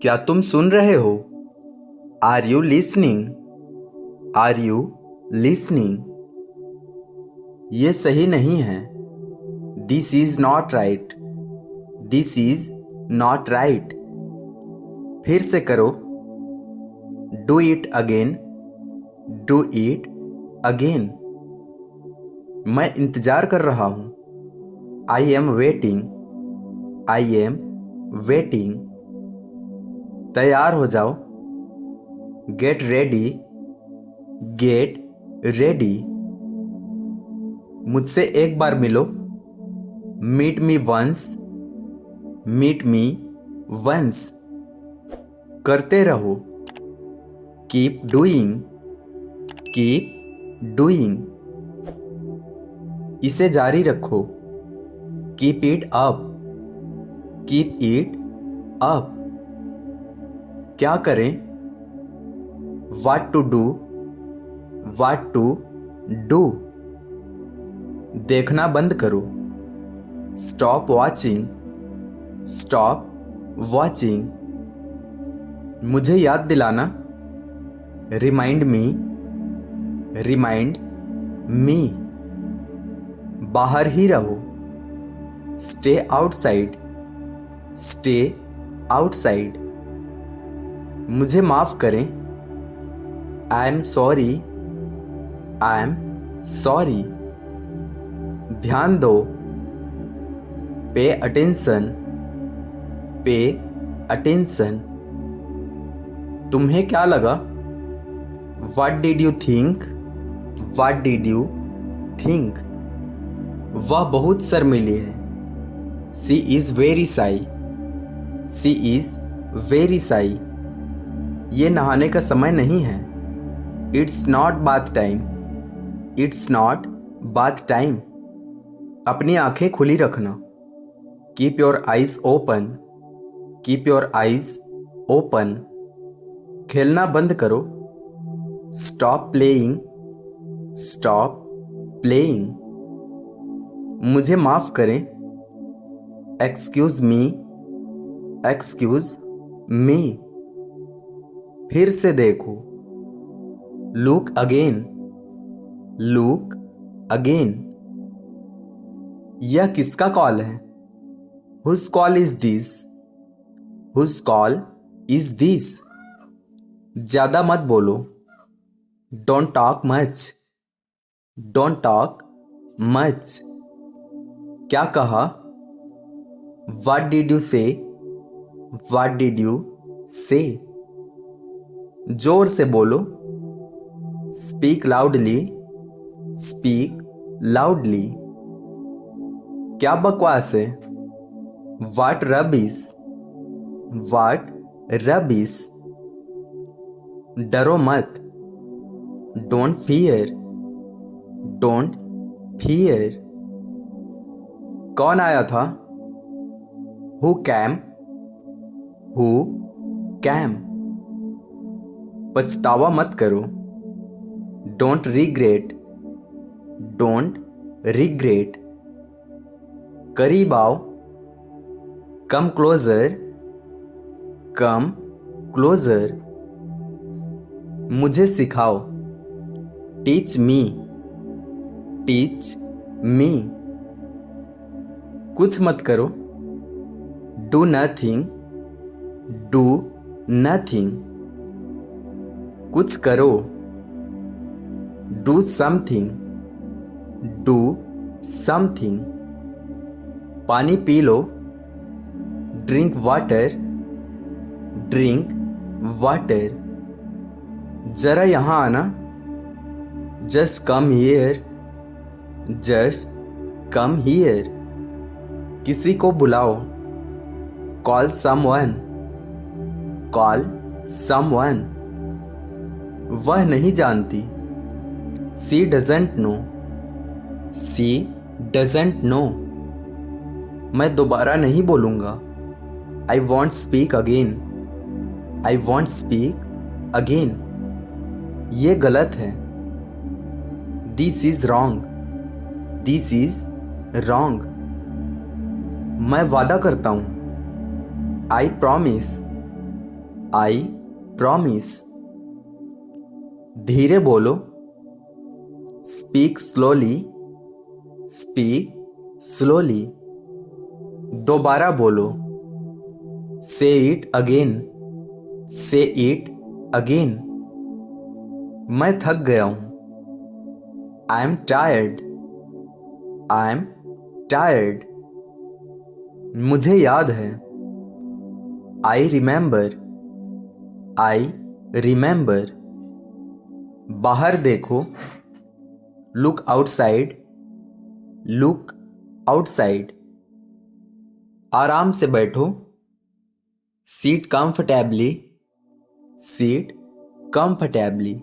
क्या तुम सुन रहे हो? Are you listening? Are you listening? ये सही नहीं है। This is not right. This is not right. फिर से करो। Do it again. Do it again. मैं इंतजार कर रहा हूं। I am waiting. I am waiting. तैयार हो जाओ। Get ready. Get ready. मुझसे एक बार मिलो। Meet me once. Meet me once. करते रहो। Keep doing. Keep doing. इसे जारी रखो। Keep it up. Keep it up. क्या करें? What to do. What to do. देखना बंद करो। Stop watching. Stop watching. मुझे याद दिलाना। Remind me. Remind me. बाहर ही रहो। Stay outside. Stay outside. मुझे माफ करें। I am sorry. I am sorry. ध्यान दो। Pay attention. Pay attention. तुम्हें क्या लगा? What did you think? What did you think? वह बहुत शर्मीली है। She is very shy. She is very shy. ये नहाने का समय नहीं है। It's not bath time. It's not bath time. अपनी आंखें खुली रखना। Keep your eyes open. Keep your eyes open. खेलना बंद करो। Stop playing. Stop playing. मुझे माफ करें। Excuse me. Excuse me. फिर से देखो। Look again. Look again. यह किसका कॉल है? Whose call is this? Whose call is this? ज्यादा मत बोलो। Don't talk much. Don't talk much. क्या कहा? What did you say? What did you say? जोर से बोलो। Speak loudly. Speak loudly. क्या बकवास है? What rubbish. What rubbish. डरो मत। Don't fear. Don't fear. कौन आया था? Who came? Who came? पछतावा मत करो। Don't regret. Don't regret. करीब आओ। Come closer. Come closer. मुझे सिखाओ। Teach me. Teach me. कुछ मत करो। Do nothing. Do nothing. कुछ करो। Do something. Do something. पानी पी लो। Drink water. Drink water. जरा यहां आना। Just come here. Just come here. किसी को बुलाओ। Call someone. Call someone. वह नहीं जानती। She doesn't no. She doesn't know. मैं दोबारा नहीं बोलूंगा। I won't speak again. I won't speak again. ये गलत है। This is wrong. This is wrong. मैं वादा करता हूं। I promise. I promise. धीरे बोलो, स्पीक स्लोली, स्पीक स्लोली। दोबारा बोलो, say it again, say it again. मैं थक गया हूं, I am tired, I am tired. मुझे याद है, आई रिमेंबर, आई रिमेंबर। बाहर देखो, लुक आउटसाइड, लुक आउटसाइड। आराम से बैठो, सीट कंफर्टेबली, सीट कंफर्टेबली।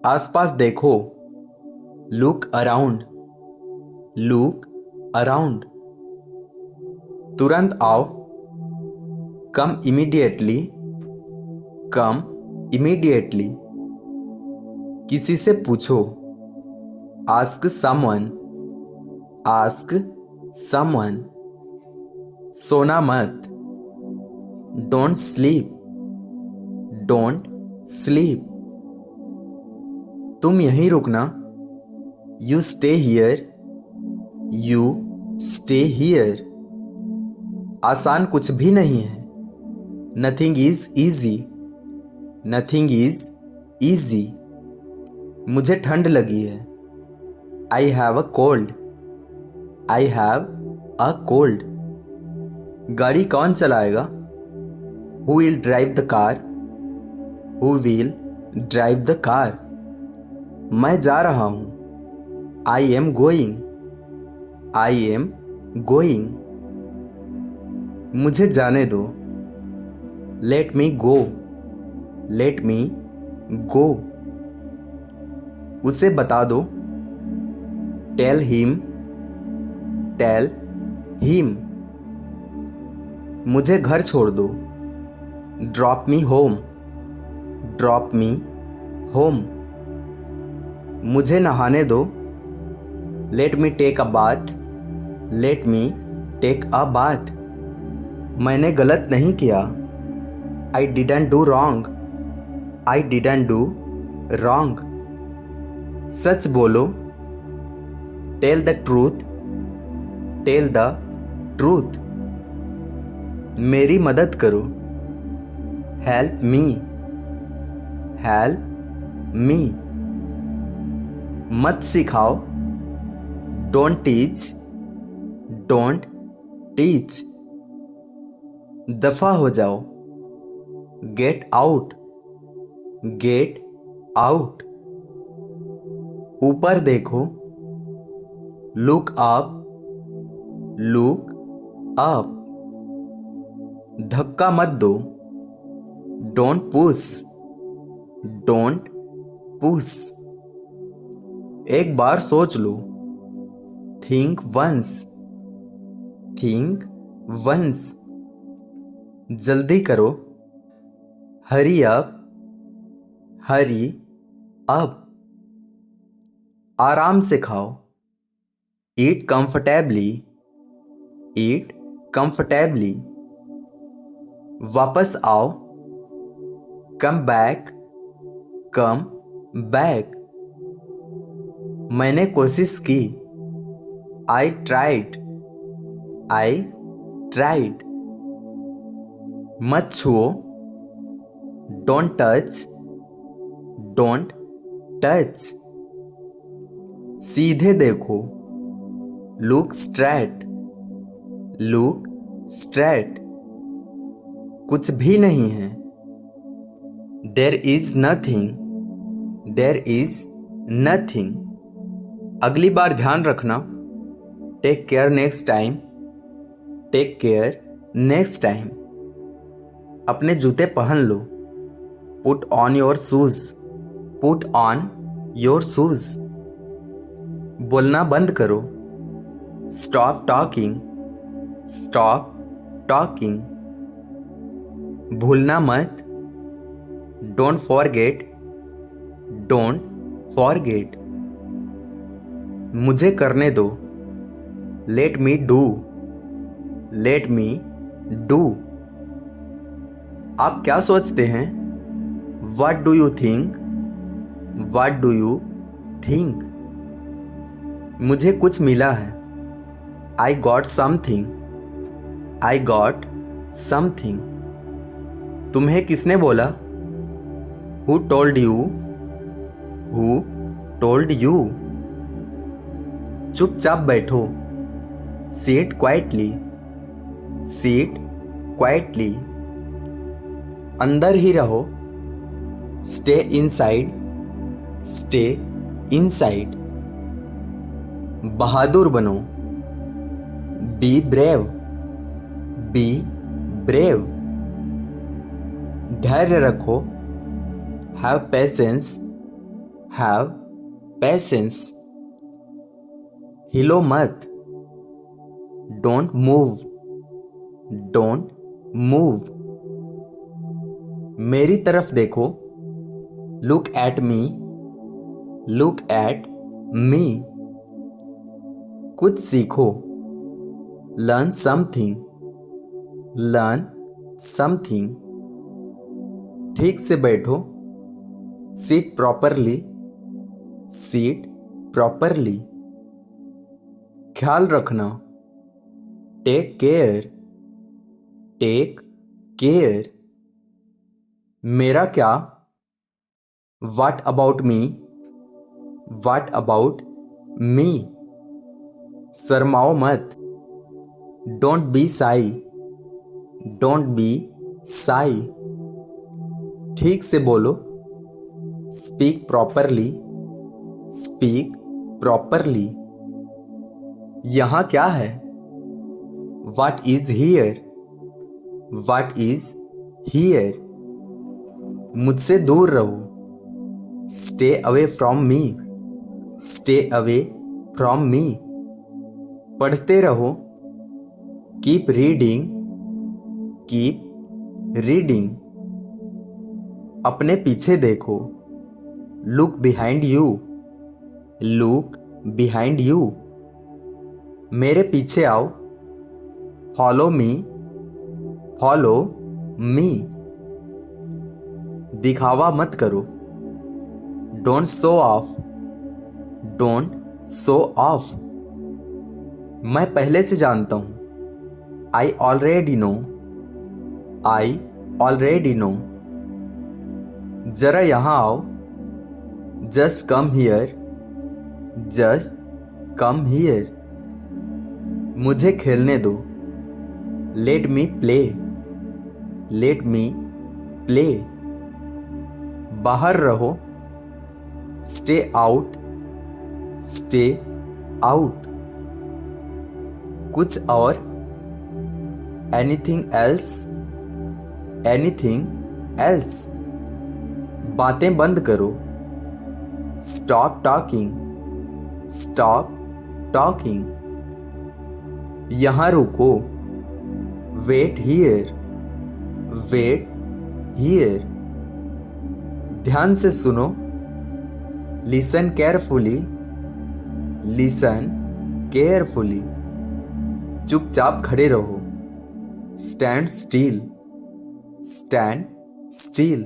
आसपास देखो, लुक अराउंड, लुक अराउंड। तुरंत आओ, कम इमीडिएटली, कम इमीडिएटली। किसी से पूछो, आस्क समवन, आस्क समवन। सोना मत, डोंट स्लीप, डोंट स्लीप। तुम यहीं रुकना, you stay here, you stay here. आसान कुछ भी नहीं है, nothing is easy, nothing is easy. मुझे ठंड लगी है, I have a cold, I have a cold. गाड़ी कौन चलाएगा, who will drive the car, who will drive the car. मैं जा रहा हूं, I am going, I am going. मुझे जाने दो, लेट मी गो, लेट मी गो। उसे बता दो, टेल हिम, टेल हिम। मुझे घर छोड़ दो, drop me home, drop me home. मुझे नहाने दो, let me take a bath, let me take a bath. मैंने गलत नहीं किया, I didn't do wrong, I didn't do wrong. सच बोलो, tell the truth, tell the truth. मेरी मदद करो, हेल्प मी, हेल्प मी। मत सिखाओ, डोंट टीच, डोंट टीच। दफा हो जाओ, गेट आउट, गेट आउट। ऊपर देखो, लुक अप, लुक अप। धक्का मत दो, डोंट पुश, डोंट पुश। एक बार सोच लो, थिंक वंस, थिंक वंस। जल्दी करो, हरी अप, हरी अप। आराम से खाओ, ईट कंफर्टेबली, ईट कंफर्टेबली। वापस आओ, कम बैक, कम बैक। मैंने कोशिश की, आई ट्राइड, आई ट्राइड। मत छुओ, डोंट टच, डोंट टच। सीधे देखो, लुक स्ट्रेट, लुक स्ट्रेट। कुछ भी नहीं है, there is nothing, there is nothing. अगली बार ध्यान रखना, take care next time, take care next time. अपने जूते पहन लो, put on your shoes, put on your shoes. बोलना बंद करो, स्टॉप टॉकिंग, स्टॉप टॉकिंग। भूलना मत, डोंट फॉरगेट, डोंट फॉरगेट। मुझे करने दो, let me do, let me do. आप क्या सोचते हैं? What do you think? What do you think? मुझे कुछ मिला है। I got something. I got something. तुम्हें किसने बोला? Who told you? Who told you? चुपचाप बैठो। Sit quietly. Sit quietly. अंदर ही रहो। Stay inside. Stay inside. बहादुर बनो। Be brave. Be brave. धैर्य रखो। Have patience. Have patience. हिलो मत। Don't move. Don't move. मेरी तरफ देखो। Look at me. Look at me. कुछ सीखो। Learn something. Learn something. ठीक से बैठो। Sit properly. Sit properly. ख्याल रखना। Take care. Take care. मेरा क्या? What about me? What about me? शर्माओ मत। Don't be shy. Don't be shy. ठीक से बोलो। Speak properly. Speak properly. यहाँ क्या है? What is here? What is here? मुझसे दूर रहो। Stay away from me. Stay away from me. पढ़ते रहो। Keep reading. Keep reading. अपने पीछे देखो। Look behind you. Look behind you. मेरे पीछे आओ। Follow me. Follow me. दिखावा मत करो। Don't show off. Don't show off. मैं पहले से जानता हूँ। I already know. I already know. जरा यहाँ आओ। Just come here. Just come here. मुझे खेलने दो। Let me play. Let me play. बाहर रहो। Stay out. Stay out. कुछ और। Anything else? Anything else? बातें बंद करो। Stop talking. Stop talking. यहाँ रुको। Wait here. Wait here. ध्यान से सुनो। Listen carefully. Listen carefully. चुपचाप खड़े रहो। Stand still. Stand still.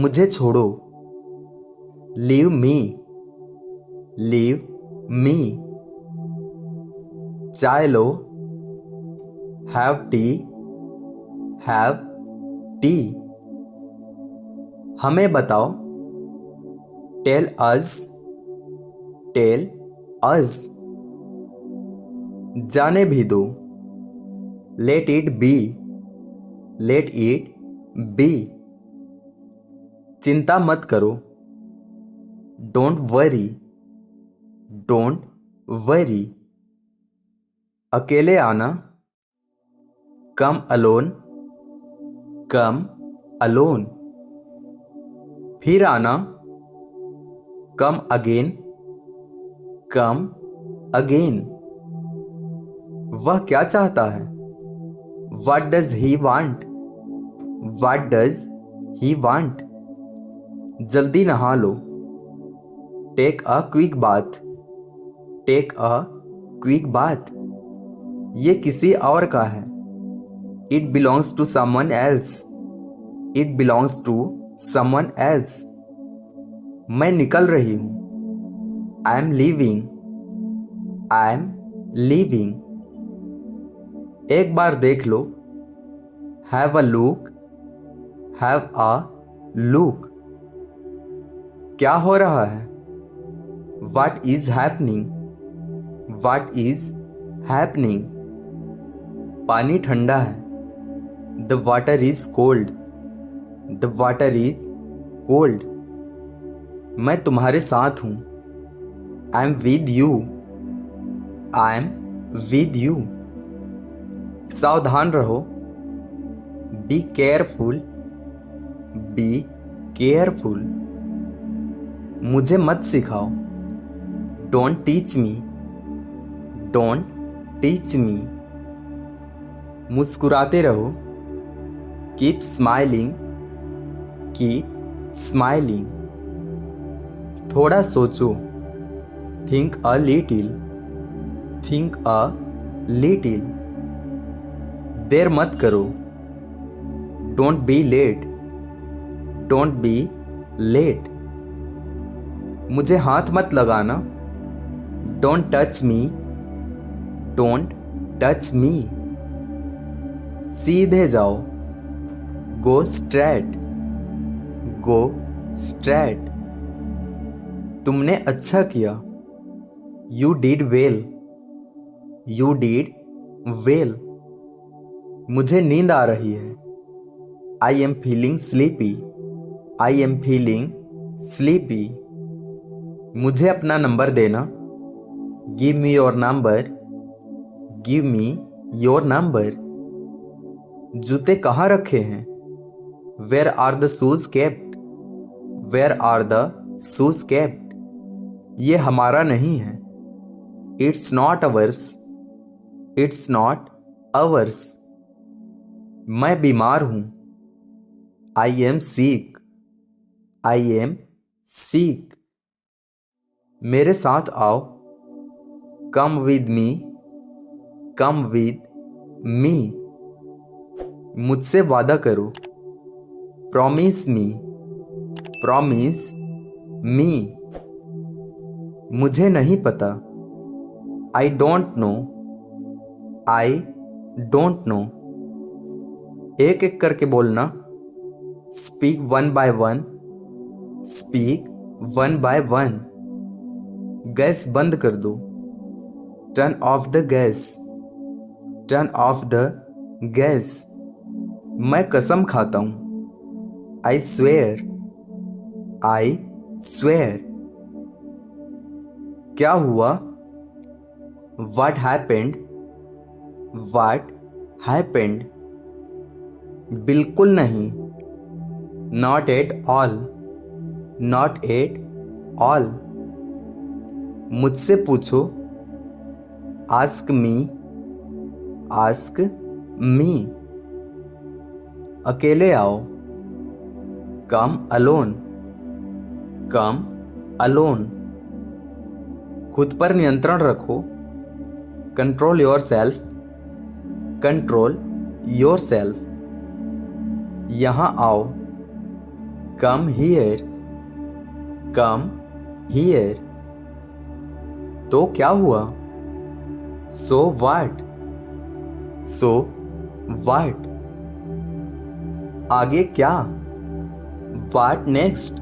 मुझे छोड़ो। Leave me. Leave me. चाय लो। Have tea. Have tea. हमें बताओ। Tell us. Tell us. जाने भी दो। Let it be. Let it be. चिंता मत करो। Don't worry. Don't worry. अकेले आना। Come alone. Come alone. फिर आना। Come again. Come again. वह क्या चाहता है? What does he want? What does he want? जल्दी नहा लो। Take a quick bath. Take a quick bath. ये किसी और का है। It belongs to someone else. It belongs to someone else. मैं निकल रही हूँ. I am leaving. I am leaving. एक बार देख लो. Have a look. Have a look. क्या हो रहा है? What is happening? What is happening? पानी ठंडा है. The water is cold. The water is cold. मैं तुम्हारे साथ हूँ. I am with you. I am with you. सावधान रहो. Be careful. Be careful. मुझे मत सिखाओ. Don't teach me. Don't teach me. मुस्कुराते रहो. Keep smiling. Keep smiling. थोड़ा सोचो. Think a little. Think a little. देर मत करो. Don't be late. Don't be late. मुझे हाथ मत लगाना. Don't touch me. Don't touch me. सीधे जाओ. Go straight. Go straight. तुमने अच्छा किया. You did well. You did well. मुझे नींद आ रही है. I am feeling sleepy. I am feeling sleepy. मुझे अपना नंबर देना. Give me your number. Give me your number. जूते कहाँ रखे हैं? Where are the shoes kept? Where are the shoes kept? ये हमारा नहीं है. It's not ours. It's not ours. मैं बीमार हूँ. I am sick. I am sick. मेरे साथ आओ. Come with me. Come with me. मुझसे वादा करो. Promise me. Promise me. मुझे नहीं पता. I don't know. I don't know. एक एक करके बोलना. Speak one by one. Speak one by one. Gas बंद कर दो. Turn off the gas. Turn off the gas. मैं कसम खाता हूँ. I swear. I swear. क्या हुआ? What happened? What happened? बिल्कुल नहीं. Not at all. Not at all. मुझसे पूछो. Ask me. Ask me. अकेले आओ. Come alone. Come alone. खुद पर नियंत्रण रखो. Control yourself. Control yourself. यहाँ आओ. Come here. Come here. तो क्या हुआ? So what? So what? आगे क्या? What next?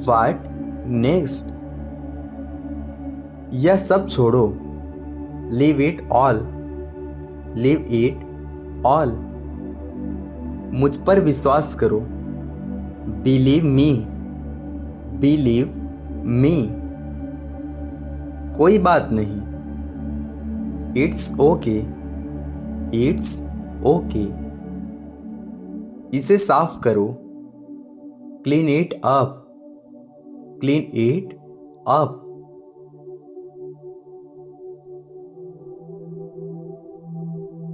What next? यह सब छोड़ो. Leave it all. Leave it all. मुझ पर विश्वास करो. Believe me. Believe me. कोई बात नहीं. It's okay. It's okay. इसे साफ करो. Clean it up. Clean it up.